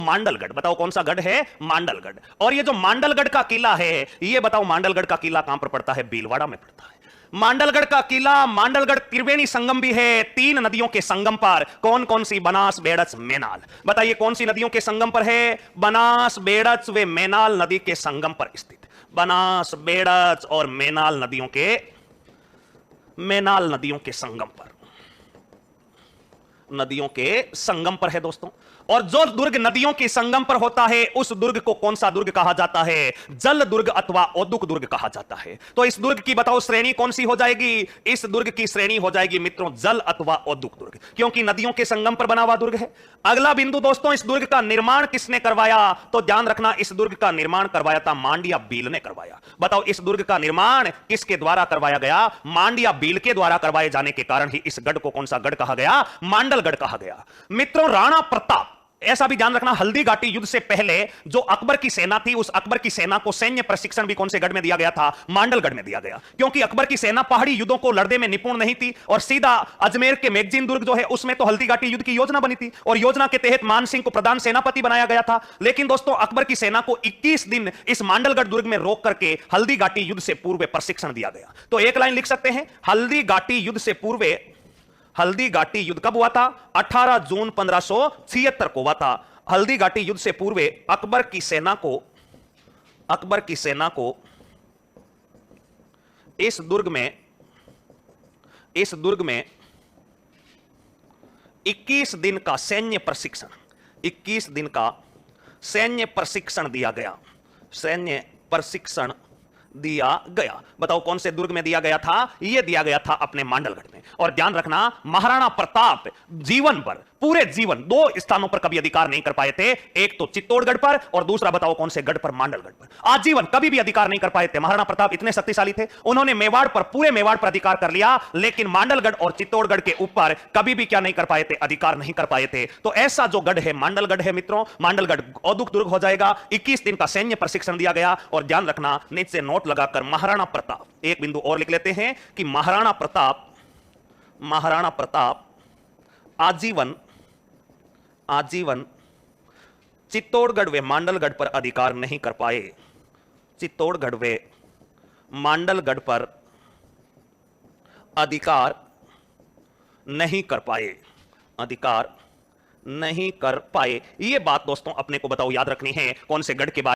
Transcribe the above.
मांडलगढ़, बताओ कौन सा गढ़ है? मांडलगढ़। और ये जो मांडलगढ़ का किला है, ये बताओ मांडलगढ़ का किला कहां पर पड़ता है? भीलवाड़ा में पड़ता है। मांडलगढ़ का किला, मांडलगढ़ त्रिवेणी संगम भी है, 3 नदियों के संगम पर। कौन कौन सी? बनास, बेड़च, मेनाल। बताइए कौन सी नदियों के संगम पर है? बनास, बेड़च व मेनाल नदी के संगम पर स्थित। बनास, बेड़च और मेनाल नदियों के संगम पर, नदियों के संगम पर है दोस्तों। और जो दुर्ग नदियों के संगम पर होता है, उस दुर्ग को कौन सा दुर्ग कहा जाता है? जल दुर्ग अथवा औद्युक दुर्ग कहा जाता है। तो इस दुर्ग की बताओ श्रेणी कौन सी हो जाएगी? इस दुर्ग की श्रेणी हो जाएगी मित्रों जल अथवा औद्युक दुर्ग, क्योंकि नदियों के संगम पर बना हुआ दुर्ग है। अगला बिंदु दोस्तों, इस दुर्ग का निर्माण किसने करवाया? तो ध्यान रखना, इस दुर्ग का निर्माण करवाया था मांडिया भील ने करवाया। बताओ इस दुर्ग का निर्माण किसके द्वारा करवाया गया? मांडिया भील के द्वारा करवाए जाने के कारण ही इस गढ़ को कौन सा गढ़ कहा गया? मांडलगढ़ कहा गया। मित्रों राणा प्रताप, ऐसा भी ध्यान रखना, हल्दी घाटी युद्ध से पहले जो अकबर की सेना थी, उस अकबर की सेना को सैन्य प्रशिक्षण भी कौन से गढ़ में दिया गया था? मांडलगढ़ में दिया गया, क्योंकि अकबर की सेना पहाड़ी युद्धों को लड़ने में निपुण नहीं थी और सीधा अजमेर के मैगजीन दुर्ग जो है उसमें तो हल्दी घाटी युद्ध की योजना बनी थी और योजना के तहत मान सिंह को प्रधान सेनापति बनाया गया था। लेकिन दोस्तों अकबर की सेना को 21 दिन इस मांडलगढ़ दुर्ग में रोक करके हल्दी घाटी युद्ध से पूर्व प्रशिक्षण दिया गया। तो एक लाइन लिख सकते हैं, हल्दी घाटी युद्ध से पूर्व, हल्दी घाटी युद्ध कब हुआ था? 18 जून 1576 को हुआ था। हल्दी घाटी युद्ध से पूर्व अकबर की सेना को इस दुर्ग में 21 दिन का सैन्य प्रशिक्षण, 21 दिन का सैन्य प्रशिक्षण दिया गया, सैन्य प्रशिक्षण दिया गया। बताओ कौन से दुर्ग में दिया गया था? यह दिया गया था अपने मांडलगढ़ में। और ध्यान रखना, महाराणा प्रताप जीवन पर, पूरे जीवन 2 स्थानों पर कभी अधिकार नहीं कर पाए थे, एक तो चित्तौड़गढ़ पर और दूसरा बताओ कौन से गढ़ पर? मांडलगढ़ पर। आजीवन कभी भी अधिकार नहीं कर पाए थे। महाराणा प्रताप इतने शक्तिशाली थे, उन्होंने मेवाड़ पर, पूरे मेवाड़ पर अधिकार कर लिया, लेकिन मांडलगढ़ और चित्तौड़गढ़ के ऊपर कभी भी क्या नहीं कर पाए थे? अधिकार नहीं कर पाए थे। तो ऐसा जो गढ़ है मांडलगढ़ है मित्रों, मांडलगढ़ औद्युक दुर्ग हो जाएगा। 21 दिन का सैन्य प्रशिक्षण दिया गया। और ध्यान रखना, नीचे नोट लगाकर महाराणा प्रताप, एक बिंदु और लिख लेते हैं कि महाराणा प्रताप आजीवन चित्तौड़गढ़ व मांडलगढ़ पर अधिकार नहीं कर पाए। चित्तौड़गढ़ व मांडलगढ़ पर अधिकार नहीं कर पाए, अधिकार नहीं कर पाए। यह बात दोस्तों अपने को बताओ याद रखनी है, कौन से गढ़ के बारे